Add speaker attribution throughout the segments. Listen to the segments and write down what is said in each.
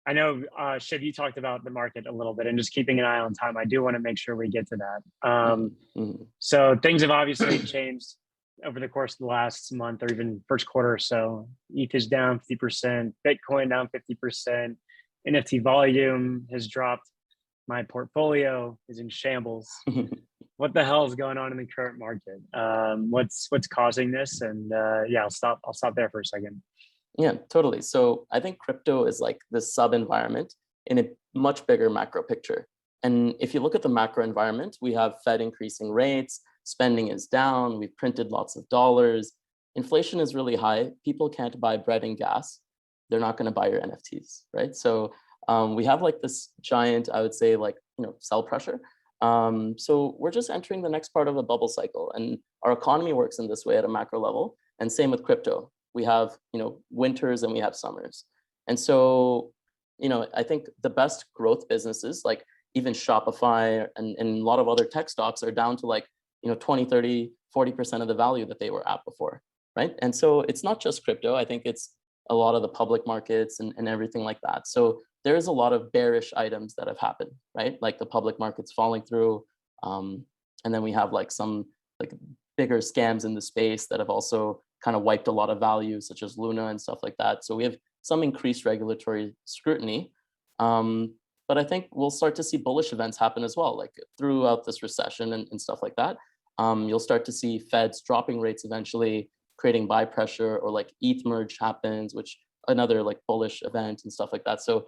Speaker 1: I know, Shiv, you talked about the market a little bit and just keeping an eye on time. I do want to make sure we get to that.
Speaker 2: Mhm.
Speaker 1: So things have obviously changed over the course of the last month or even first quarter or so. ETH is down 50%, Bitcoin down 50%, NFT volume has dropped. My portfolio is in shambles. What the hell is going on in the current market? What's causing this? And yeah, I'll stop there for a second.
Speaker 2: Yeah, totally. So I think crypto is like this sub environment in a much bigger macro picture. And if you look at the macro environment, we have Fed increasing rates, spending is down, we've printed lots of dollars, inflation is really high, people can't buy bread and gas, they're not going to buy your NFTs, right? So we have like this giant, I would say, like, sell pressure. So we're just entering the next part of a bubble cycle, and our economy works in this way at a macro level. And same with crypto. We have, winters and we have summers. And so, I think the best growth businesses, like even Shopify and a lot of other tech stocks, are down to like, 20, 30, 40% of the value that they were at before, right? And so it's not just crypto. I think it's a lot of the public markets and everything like that. So there is a lot of bearish items that have happened, right? Like the public markets falling through. And then we have like some like bigger scams in the space that have also kind of wiped a lot of value, such as Luna and stuff like that. So we have some increased regulatory scrutiny. But I think we'll start to see bullish events happen as well, like throughout this recession and stuff like that. You'll start to see Feds dropping rates eventually, creating buy pressure, or like ETH merge happens, which another like bullish event and stuff like that. So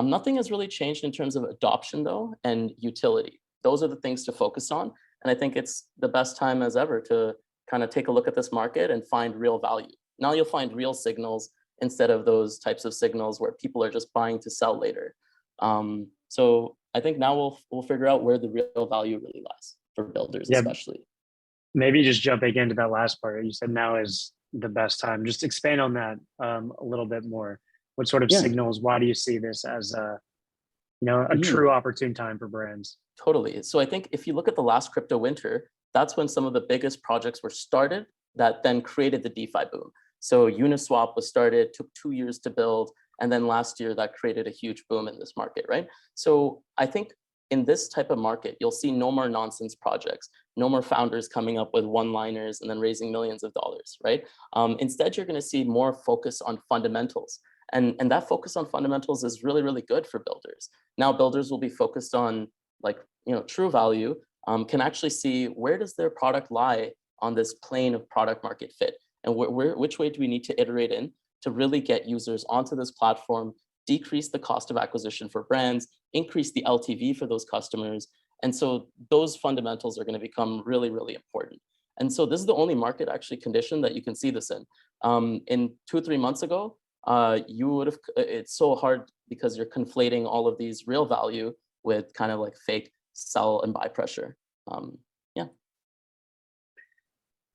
Speaker 2: nothing has really changed in terms of adoption though, and utility. Those are the things to focus on. And I think it's the best time as ever to kind of take a look at this market and find real value. Now you'll find real signals instead of those types of signals where people are just buying to sell later. So I think now we'll figure out where the real value really lies for builders,
Speaker 1: Yeah,
Speaker 2: especially.
Speaker 1: maybe just jumping into that last part. You said now is the best time. Just expand on that a little bit more. What sort of signals? Why do you see this as a true opportune time for brands?
Speaker 2: Totally. So I think if you look at the last crypto winter, that's when some of the biggest projects were started that then created the DeFi boom. So Uniswap was started, took 2 years to build, and then last year that created a huge boom in this market, right? So I think in this type of market, you'll see no more nonsense projects, no more founders coming up with one-liners and then raising millions of dollars, right? Instead, you're going to see more focus on fundamentals. And that focus on fundamentals is really, really good for builders. Now builders will be focused on like, true value, can actually see where does their product lie on this plane of product market fit, and which way do we need to iterate in to really get users onto this platform, decrease the cost of acquisition for brands, increase the LTV for those customers. And so those fundamentals are going to become really, really important. And so this is the only market actually condition that you can see this in. In 2 or 3 months ago, you would have, it's so hard because you're conflating all of these real value with kind of like fake sell and buy pressure. Yeah.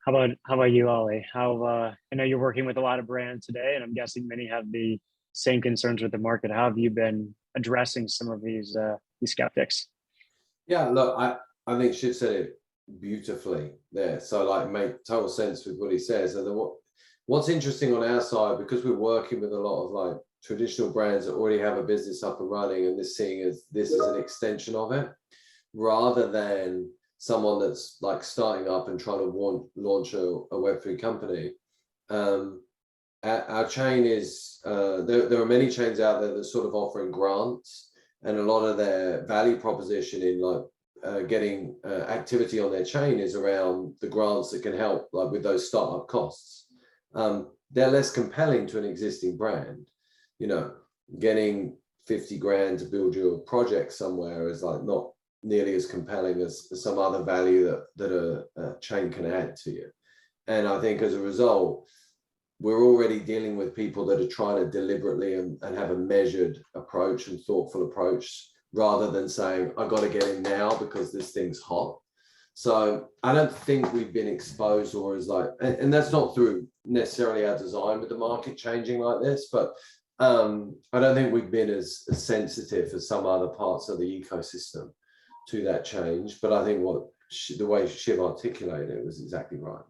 Speaker 1: How about you, Ollie? I know you're working with a lot of brands today, and I'm guessing many have the same concerns with the market. How have you been addressing some of these skeptics?
Speaker 3: Yeah, look, I think Shiv said it beautifully there. So like make total sense with what he says. And then what's interesting on our side, because we're working with a lot of like traditional brands that already have a business up and running, and this is an extension of it, rather than someone that's like starting up and trying to launch a Web3 company. Our chain is, there are many chains out there that sort of offering grants, and a lot of their value proposition in like getting activity on their chain is around the grants that can help like with those startup costs. They're less compelling to an existing brand. Getting 50 grand to build your project somewhere is like not nearly as compelling as some other value that a chain can add to you. And I think as a result, we're already dealing with people that are trying to deliberately and have a measured approach and thoughtful approach, rather than saying, I got to get in now because this thing's hot. So I don't think we've been exposed, or is like, and that's not through necessarily our design with the market changing like this, but I don't think we've been as sensitive as some other parts of the ecosystem to that change. But I think the way Shiv articulated it was exactly right.